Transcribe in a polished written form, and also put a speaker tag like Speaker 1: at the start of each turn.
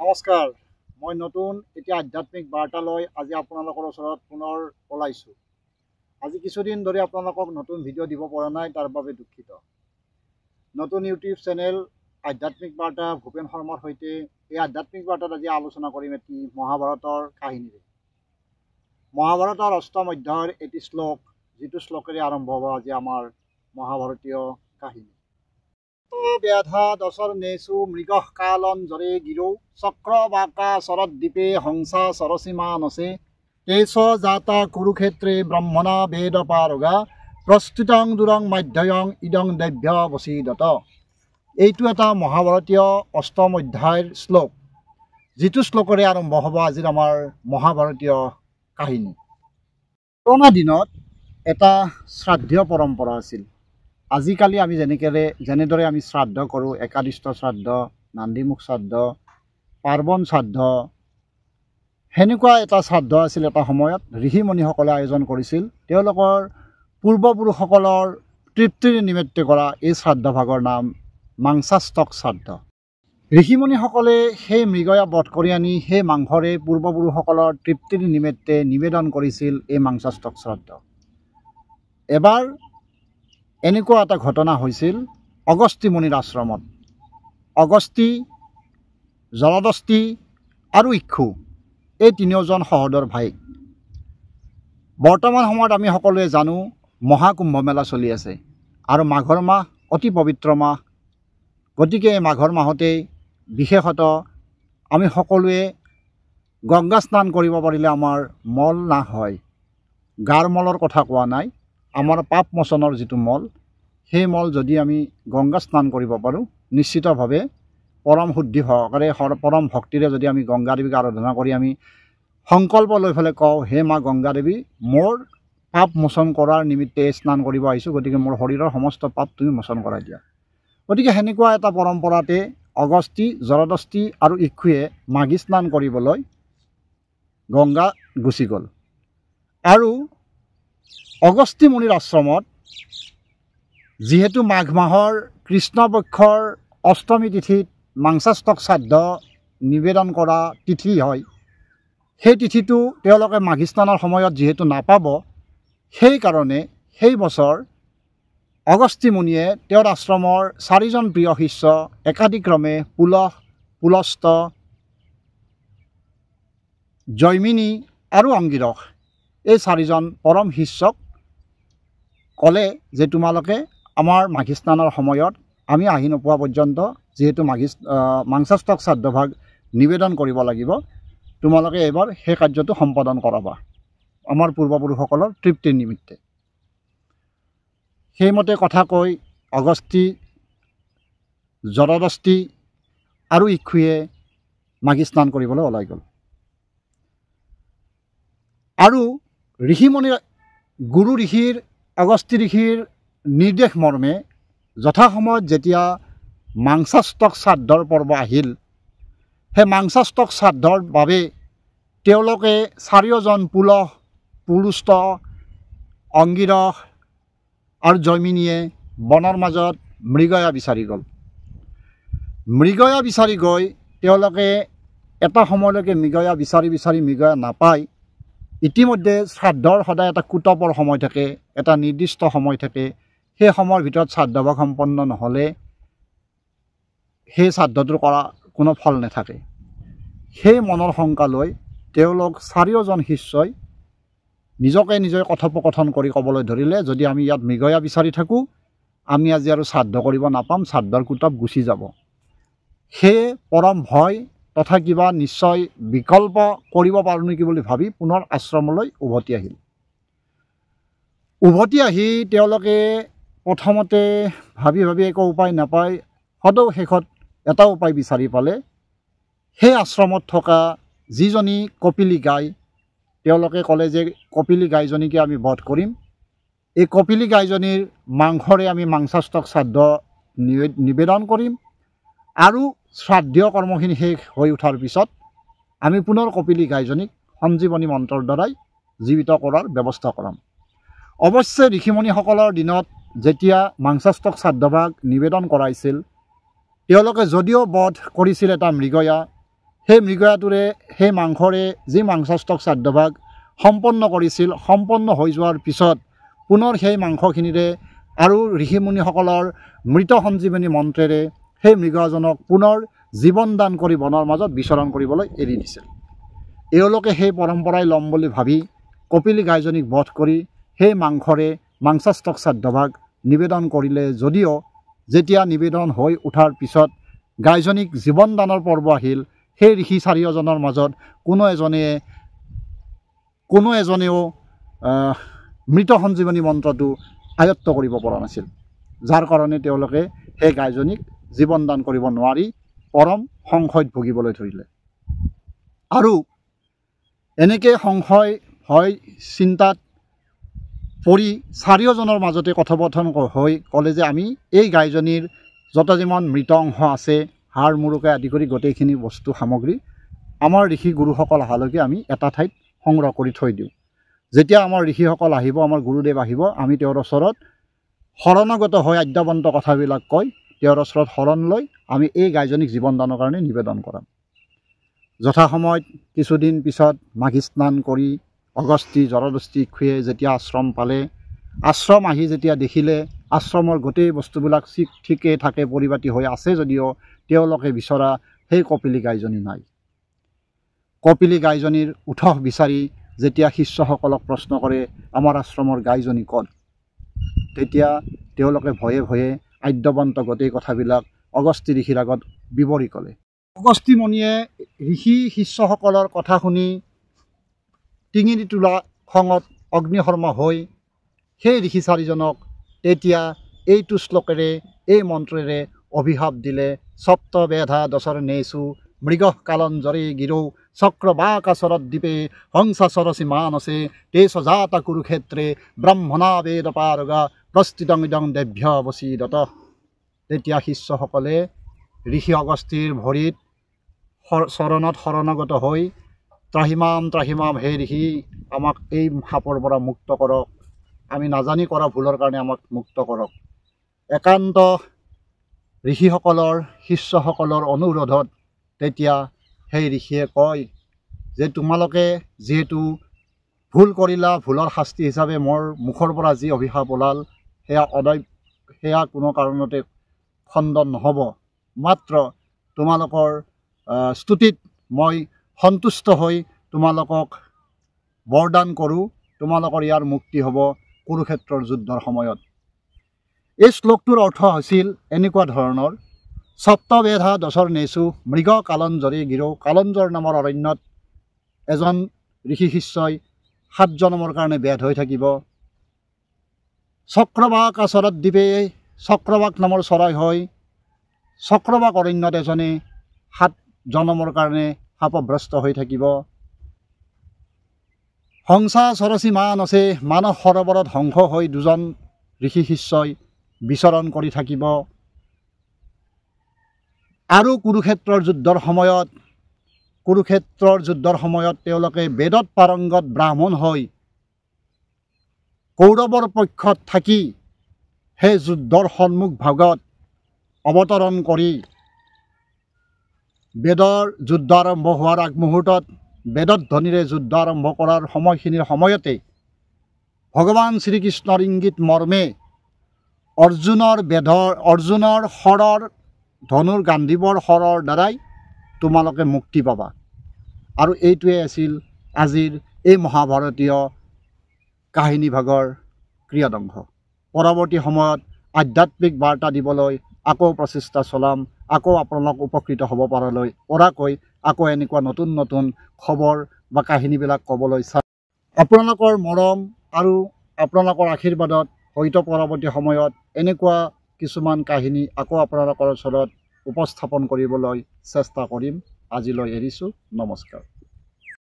Speaker 1: নমস্কাৰ, মই নতুন এতিয়া আধ্যাত্মিক বাৰ্তালৈ আজি আপোনালোকৰ ওচৰত পুনৰ ওলাইছোঁ। আজি কিছুদিন ধৰি আপোনালোকক নতুন ভিডিঅ' দিব পৰা নাই, তাৰ বাবে দুখিত। নতুন ইউটিউব চেনেল আধ্যাত্মিক বাৰ্তা ভূপেন শৰ্মাৰ সৈতে এই আধ্যাত্মিক বাৰ্তাত আজি আলোচনা কৰিম এটি মহাভাৰতৰ কাহিনীৰে। মহাভাৰতৰ অষ্টম অধ্যায়ৰ এটি শ্লোক, যিটো শ্লোকেৰে আৰম্ভ হ'ব আজি আমাৰ মহাভাৰতীয় কাহিনী। ব্যাধা দশর্ণেষু মৃগঃ কালন জরে গিরৌ চক্রবাকা শরদ্বীপে হংসা সরসীমানসে তেষ জাতা কুরুক্ষেত্রে ব্রহ্মণা বেদ পারগা প্রস্তুতং দূরং মাধ্যয়ং ইদং দেভ্য বসিদত। এইটো এটা মহাভাৰতীয় অষ্টম অধ্যায়ৰ শ্লোক, যিটো শ্লোকৰে আৰম্ভ হ'ব আজিৰ আমাৰ মহাভাৰতীয় কাহিনী। পুৰণা দিনত এটা শ্ৰাদ্ধীয় পৰম্পৰা আছিল। আজিকালি আমি যেনেদৰে আমি শ্ৰাদ্ধ কৰোঁ, একাদীষ্ট শ্ৰাদ্ধ, নান্দিমুখ শ্ৰাদ্ধ, পাৰ্বণ শ্ৰাদ্ধ, সেনেকুৱা এটা শ্ৰাদ্ধ আছিল। এটা সময়ত ঋষিমুনিসকলে আয়োজন কৰিছিল। তেওঁলোকৰ পূৰ্বপুৰুষসকলৰ তৃপ্তিৰ নিমিত্তে কৰা এই শ্ৰাদ্ধভাগৰ নাম মাংসাষ্টক শ্ৰাদ্ধ। ঋষিমুনিসকলে সেই মৃগয়া বধ কৰি আনি সেই মাংসৰে পূৰ্বপুৰুষসকলৰ তৃপ্তিৰ নিমিত্তে নিবেদন কৰিছিল এই মাংসাষ্টক শ্ৰাদ্ধ। এবাৰ এনেকুৱা এটা ঘটনা হৈছিল অগস্ত্যী মুনিৰ আশ্ৰমত। অগস্ত্যী, জলদস্তি আৰু ইক্ষু এই তিনিওজন সহোদৰ ভাইক। বৰ্তমান সময়ত আমি সকলোৱে জানো মহাকুম্ভ মেলা চলি আছে আৰু মাঘৰ মাহ অতি পবিত্ৰ মাহ। গতিকে এই মাঘৰ মাহতেই বিশেষত আমি সকলোৱে গংগা স্নান কৰিব পাৰিলে আমাৰ মল নাশ হয়। গাৰ মলৰ কথা কোৱা নাই, আমাৰ পাপ মোচনৰ যিটো মল, সেই মল যদি আমি গংগা স্নান কৰিব পাৰোঁ, নিশ্চিতভাৱে পৰম শুদ্ধি সহকাৰে পৰম ভক্তিৰে যদি আমি গংগা দেৱীক আৰাধনা কৰি আমি সংকল্প লৈ পেলাই কওঁ, হে মা গংগা দেৱী, মোৰ পাপ মোচন কৰাৰ নিমিত্তে স্নান কৰিব আহিছোঁ, গতিকে মোৰ শৰীৰৰ সমস্ত পাপ তুমি মোচন কৰাই দিয়া। গতিকে সেনেকুৱা এটা পৰম্পৰাতে অগস্ত্যী, জলদস্তি আৰু ইক্ষুৱে মাঘী স্নান কৰিবলৈ গংগা গুচি গ'ল। আৰু অগস্ত্যী মুনিৰ আশ্ৰমত যিহেতু মাঘ মাহৰ কৃষ্ণপক্ষৰ অষ্টমী তিথিত মাংসাষ্টক শ্ৰাদ্ধ নিবেদন কৰা তিথি হয়, সেই তিথিটো তেওঁলোকে মাঘী স্নানৰ সময়ত যিহেতু নাপাব, সেইকাৰণে সেই বছৰ অগস্ত্যী মুনিয়ে তেওঁৰ আশ্ৰমৰ 4জন প্ৰিয় শিষ্য একাদিক্ৰমে পুলহ, পুলস্ত, জৈমিনী আৰু অংগিৰস, এই 4জন পৰম শিষ্যক ক'লে যে তোমালোকে আমাৰ মাঘী স্নানৰ সময়ত আমি আহি নোপোৱা পৰ্যন্ত যিহেতু মাংসাষ্টক শ্ৰাদ্ধভাগ নিবেদন কৰিব লাগিব, তোমালোকে এবাৰ সেই কাৰ্যটো সম্পাদন কৰাবা আমাৰ পূৰ্বপুৰুষসকলৰ তৃপ্তিৰ নিমিত্তে। সেইমতে কথা কৈ অগস্ত্যী, জলদস্তি আৰু ইক্ষুৱে মাঘী স্নান কৰিবলৈ ওলাই গ'ল। আৰু ঋষিমুনিৰ গুৰু ঋষিৰ অগস্ত্যী ঋষিৰ নিৰ্দেশ মৰ্মে যথাসময়ত যেতিয়া মাংসাষ্টক শ্ৰাদ্ধৰ পৰ্ব আহিল, সেই মাংসাষ্টক শ্ৰাদ্ধৰ বাবে তেওঁলোকে 4জন পুলহ, পুলস্ত, অংগিৰস আৰু জৈমিনীয়ে বনৰ মাজত মৃগয়া বিচাৰি গ'ল। মৃগয়া বিচাৰি গৈ তেওঁলোকে এটা সময়লৈকে মৃগয়া বিচাৰি মৃগয়া নাপায়। ইতিমধ্যে শ্ৰাদ্ধৰ সদায় এটা কুটপৰ সময় থাকে, এটা নিৰ্দিষ্ট সময় থাকে। সেই সময়ৰ ভিতৰত শ্ৰাদ্ধভাগ সম্পন্ন নহ'লে সেই শ্ৰাদ্ধটোৰ কৰা কোনো ফল নাথাকে। সেই মনৰ শংকা লৈ তেওঁলোক 4জন শিষ্যই নিজকে নিজে কথোপকথন কৰি ক'বলৈ ধৰিলে, যদি আমি ইয়াত মৃগয়া বিচাৰি থাকোঁ, আমি আজি আৰু শ্ৰাদ্ধ কৰিব নাপাম, শ্ৰাদ্ধৰ কুটপ গুচি যাব। সেয়ে পৰম ভয় তথা কিবা নিশ্চয় বিকল্প কৰিব পাৰোঁ নেকি বুলি ভাবি পুনৰ আশ্ৰমলৈ উভতি আহিল। উভতি আহি তেওঁলোকে প্ৰথমতে ভাবি একো উপায় নাপায়, সদৌ শেষত এটা উপায় বিচাৰি পালে। সেই আশ্ৰমত থকা যিজনী কপিলী গাই, তেওঁলোকে ক'লে যে কপিলী গাইজনীকে আমি বধ কৰিম। এই কপিলী গাইজনীৰ মাংসৰে আমি মাংসাষ্টক শ্ৰাদ্ধ নিবেদন কৰিম আৰু শ্ৰাদ্ধীয় কৰ্মখিনি শেষ হৈ উঠাৰ পিছত আমি পুনৰ কপিলী গাইজনীক সঞ্জীৱনী মন্ত্ৰৰ দ্বাৰাই জীৱিত কৰাৰ ব্যৱস্থা কৰাম। অৱশ্যে ঋষিমুনিসকলৰ দিনত যেতিয়া মাংসাষ্টক শ্ৰাদ্ধভাগ নিবেদন কৰাইছিল, তেওঁলোকে যদিও বধ কৰিছিল এটা মৃগয়া, সেই মৃগয়াটোৰে সেই মাংসৰে যি মাংসাষ্টক শ্ৰাদ্ধভাগ সম্পন্ন কৰিছিল, সম্পন্ন হৈ যোৱাৰ পিছত পুনৰ সেই মাংসখিনিৰে আৰু ঋষিমুনিসকলৰ মৃত সঞ্জীৱনী মন্ত্ৰেৰে সেই মৃগজনক পুনৰ জীৱন দান কৰি বনৰ মাজত বিচৰণ কৰিবলৈ এৰি দিছিল। এওঁলোকে সেই পৰম্পৰাই ল'ম বুলি ভাবি কপিলী গাইজনীক বধ কৰি সেই মাংসৰে মাংসাষ্টক শ্ৰাদ্ধভাগ নিবেদন কৰিলে যদিও যেতিয়া নিবেদন হৈ উঠাৰ পিছত গাইজনীক জীৱন দানৰ পৰ্ব আহিল, সেই ঋষি চাৰিওজনৰ মাজত কোনো এজনেও মৃত সঞ্জীৱনী মন্ত্ৰটো আয়ত্ব কৰিব পৰা নাছিল, যাৰ কাৰণে তেওঁলোকে সেই গাইজনীক জীৱন দান কৰিব নোৱাৰি পৰম সংশয়ত ভুগিবলৈ ধৰিলে। আৰু এনেকৈ সংশয় হয় চিন্তাত পৰি চাৰিওজনৰ মাজতে কথোপকথন হৈ ক'লে যে আমি এই গাইজনীৰ যত যিমান মৃত অংশ আছে, হাড় মুৰুকে আদি কৰি গোটেইখিনি বস্তু সামগ্ৰী আমাৰ ঋষি গুৰুসকল অহালৈকে আমি এটা ঠাইত সংগ্ৰহ কৰি থৈ দিওঁ। যেতিয়া আমাৰ ঋষিসকল আহিব, আমাৰ গুৰুদেৱ আহিব, আমি তেওঁৰ ওচৰত শৰণাগত হৈ আদ্যৱন্ত কথাবিলাক কৈ তেওঁৰ ওচৰত শৰণ লৈ আমি এই গাইজনীক জীৱন দানৰ কাৰণে নিবেদন কৰাম। যথাসময়ত কিছুদিন পিছত মাঘী স্নান কৰি অগস্তি জৰদস্তি খুৱে যেতিয়া আশ্ৰম পালে, আশ্ৰম আহি যেতিয়া দেখিলে আশ্ৰমৰ গোটেই বস্তুবিলাক ঠিকে থাকে পৰিপাটি হৈ আছে যদিও তেওঁলোকে বিচৰা সেই কপিলী গাইজনী নাই। কপিলী গাইজনীৰ উঠহ বিচাৰি যেতিয়া শিষ্যসকলক প্ৰশ্ন কৰে আমাৰ আশ্ৰমৰ গাইজনী ক'ত, তেতিয়া তেওঁলোকে ভয়ে ভয়ে আদ্যৱন্ত গোটেই কথাবিলাক অগস্তি ঋষিৰ আগত বিৱৰি ক'লে। অগস্তি মুনিয়ে ঋষি শিষ্যসকলৰ কথা শুনি টিঙিৰি তোলা খঙত অগ্নিশৰ্মা হৈ সেই ঋষি চাৰিজনক তেতিয়া এইটো শ্লোকেৰে এই মন্ত্ৰেৰে অভিশাপ দিলে। সপ্ত বেধা দশৰ নেচু মৃগঃ কালঞ্জৰে গিৰৌ চক্ৰবাকাচৰত দ্বীপে হংসা সৰসী মানসে তেজ জাতা কুৰুক্ষেত্ৰে ব্ৰাহ্মণা বেদ পাৰগা প্ৰস্তুতং ইদং দেভ্য অৱচিদত। তেতিয়া শিষ্যসকলে ঋষি অগস্তিৰ ভৰিত চৰণত শৰণাগত হৈ ত্ৰাহিমাম ত্ৰাহিমাম, হে ঋষি আমাক এই সাপৰ পৰা মুক্ত কৰক, আমি নাজানি কৰা ভুলৰ কাৰণে আমাক মুক্ত কৰক। একান্ত ঋষিসকলৰ শিষ্যসকলৰ অনুৰোধত তেতিয়া সেই ঋষিয়ে কয় যে তোমালোকে যিহেতু ভুল কৰিলা, ভুলৰ শাস্তি হিচাপে মোৰ মুখৰ পৰা যি অভিশাপ ওলাল সেয়া কোনো কাৰণতে খণ্ডন নহ'ব, মাত্ৰ তোমালোকৰ স্তুতিত মই সন্তুষ্ট হৈ তোমালোকক বৰদান কৰোঁ, তোমালোকৰ ইয়াৰ মুক্তি হ'ব কুৰুক্ষেত্ৰৰ যুদ্ধৰ সময়ত। এই শ্লোকটোৰ অৰ্থ হৈছিল এনেকুৱা ধৰণৰ, সপ্তবেধা দশৰ নেচু মৃগ কালঞ্জৰে গিৰৌ। কালঞ্জৰ নামৰ অৰণ্যত এজন ঋষি শিষ্যই 7 জনমৰ কাৰণে বেদ হৈ থাকিব। চক্ৰবাক আচৰত দ্বীপে, চক্ৰবাক নামৰ চৰাই হৈ চক্ৰবাক অৰণ্যত এজনে 7 জনমৰ কাৰণে শাপগ্ৰস্ত হৈ থাকিব। হংসা সৰসী মানসে, মানস সৰোবৰত হংস হৈ 2জন ঋষি শিষ্যই বিচৰণ কৰি থাকিব। আৰু কুৰুক্ষেত্ৰৰ যুদ্ধৰ সময়ত তেওঁলোকে বেদত পাৰংগত ব্ৰাহ্মণ হৈ কৌৰৱৰ পক্ষত থাকি সেই যুদ্ধৰ সন্মুখ ভাগত অৱতৰণ কৰি বেদৰ যুদ্ধ আৰম্ভ হোৱাৰ আগমুহূৰ্তত বেদত ধ্বনিৰে যুদ্ধ আৰম্ভ কৰাৰ সময়তে ভগৱান শ্ৰীকৃষ্ণৰ ইংগিত মৰ্মে অৰ্জুনৰ শৰৰ ধনুৰ গান্ধীবৰ শৰৰ দ্বাৰাই তোমালোকে মুক্তি পাবা। আৰু এইটোৱে আছিল আজিৰ এই মহাভাৰতীয় কাহিনীভাগৰ ক্ৰিয়াদংশ। পৰৱৰ্তী সময়ত আধ্যাত্মিক বাৰ্তা দিবলৈ আকৌ প্ৰচেষ্টা চলাম, আকৌ আপোনালোক উপকৃত হ'ব পৰাকৈ আকৌ এনেকুৱা নতুন নতুন খবৰ বা কাহিনীবিলাক ক'বলৈ চাম। আপোনালোকৰ মৰম আৰু আপোনালোকৰ আশীৰ্বাদত হয়তো পৰৱৰ্তী সময়ত এনেকুৱা কিছুমান কাহিনী আকৌ আপোনালোকৰ ওচৰত উপস্থাপন কৰিবলৈ চেষ্টা কৰিম। আজিলৈ এৰিছোঁ, নমস্কাৰ।